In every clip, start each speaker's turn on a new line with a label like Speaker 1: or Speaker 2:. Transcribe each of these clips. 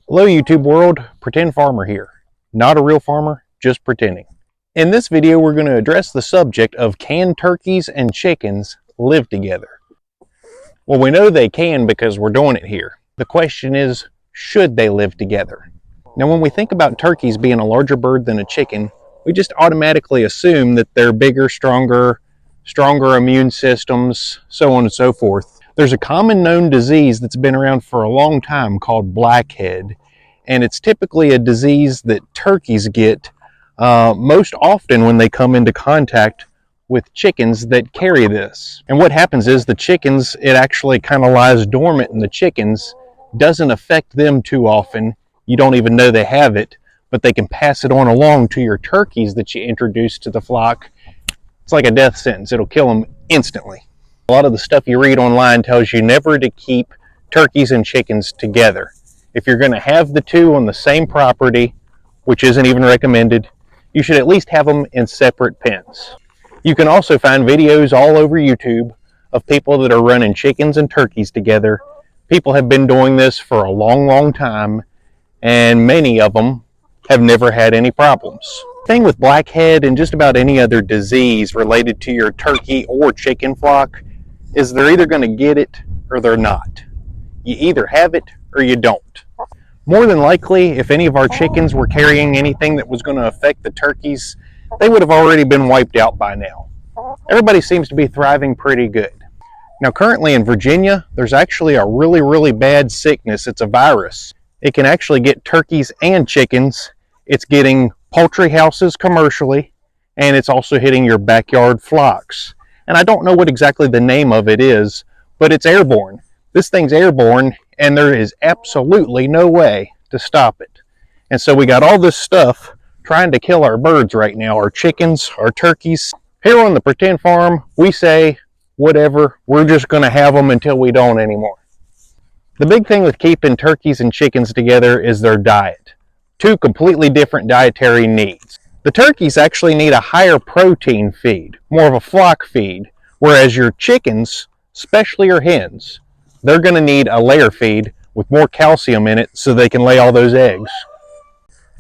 Speaker 1: Hello YouTube world, Pretend Farmer here. Not a real farmer, just pretending. In this video we're going to address the subject of can turkeys and chickens live together? Well, we know they can because we're doing it here. The question is, should they live together? Now when we think about turkeys being a larger bird than a chicken, we just automatically assume that they're bigger, stronger immune systems, so on and so forth. There's a common known disease that's been around for a long time called blackhead, and it's typically a disease that turkeys get most often when they come into contact with chickens that carry this. And what happens is the chickens, it actually kind of lies dormant in the chickens, doesn't affect them too often. You don't even know they have it, but they can pass it on along to your turkeys that you introduce to the flock. It's like a death sentence. It'll kill them instantly. A lot of the stuff you read online tells you never to keep turkeys and chickens together. If you're going to have the two on the same property, which isn't even recommended, you should at least have them in separate pens. You can also find videos all over YouTube of people that are running chickens and turkeys together. People have been doing this for a long time, and many of them have never had any problems. The thing with blackhead and just about any other disease related to your turkey or chicken flock is they're either going to get it or they're not. You either have it or you don't. More than likely, if any of our chickens were carrying anything that was going to affect the turkeys, they would have already been wiped out by now. Everybody seems to be thriving pretty good. Now currently in Virginia, there's actually a really bad sickness. It's a virus. It can actually get turkeys and chickens. It's getting poultry houses commercially, and it's also hitting your backyard flocks. And I don't know what exactly the name of it is, but it's airborne. This thing's airborne, and there is absolutely no way to stop it. And so we got all this stuff trying to kill our birds right now, our chickens, our turkeys. Here on the Pretend Farm, we say, whatever, we're just going to have them until we don't anymore. The big thing with keeping turkeys and chickens together is their diet. Two completely different dietary needs. The turkeys actually need a higher protein feed, more of a flock feed, whereas your chickens, especially your hens, they're going to need a layer feed with more calcium in it so they can lay all those eggs.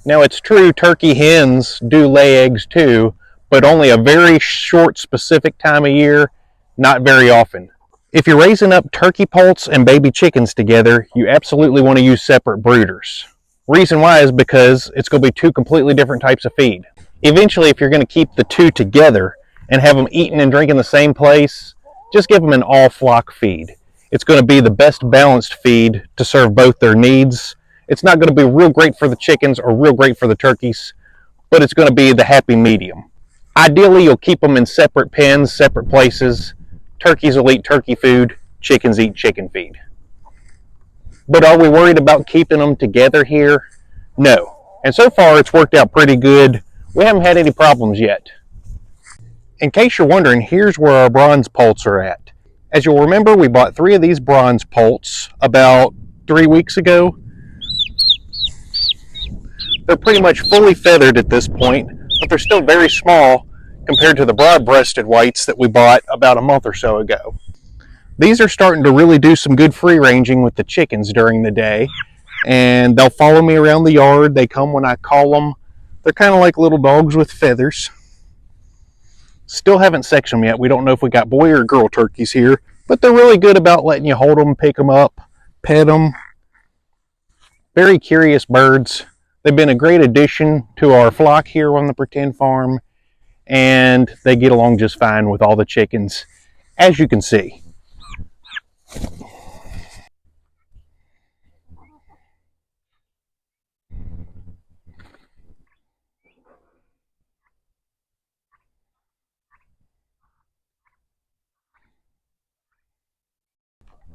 Speaker 1: Now it's true turkey hens do lay eggs too, but only a very short specific time of year, not very often. If you're raising up turkey poults and baby chickens together, you absolutely want to use separate brooders. Reason why is because it's going to be two completely different types of feed. Eventually, if you're going to keep the two together and have them eating and drinking the same place, just give them an all flock feed. It's going to be the best balanced feed to serve both their needs. It's not going to be real great for the chickens or real great for the turkeys, but it's going to be the happy medium. Ideally, you'll keep them in separate pens, separate places. Turkeys will eat turkey food, chickens eat chicken feed. But are we worried about keeping them together here? No. And so far it's worked out pretty good. We haven't had any problems yet. In case you're wondering, here's where our bronze poults are at. As you'll remember, we bought 3 of these bronze poults about 3 weeks ago. They're pretty much fully feathered at this point, but they're still very small compared to the broad-breasted whites that we bought about a month or so ago. These are starting to really do some good free ranging with the chickens during the day, and they'll follow me around the yard. They come when I call them. They're kind of like little dogs with feathers. Still haven't sectioned them yet. We don't know if we got boy or girl turkeys here, but they're really good about letting you hold them, pick them up, pet them. Very curious birds. They've been a great addition to our flock here on the Pretend Farm, and they get along just fine with all the chickens, as you can see.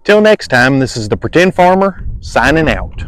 Speaker 1: Till next time, this is the Pretend Farmer, signing out.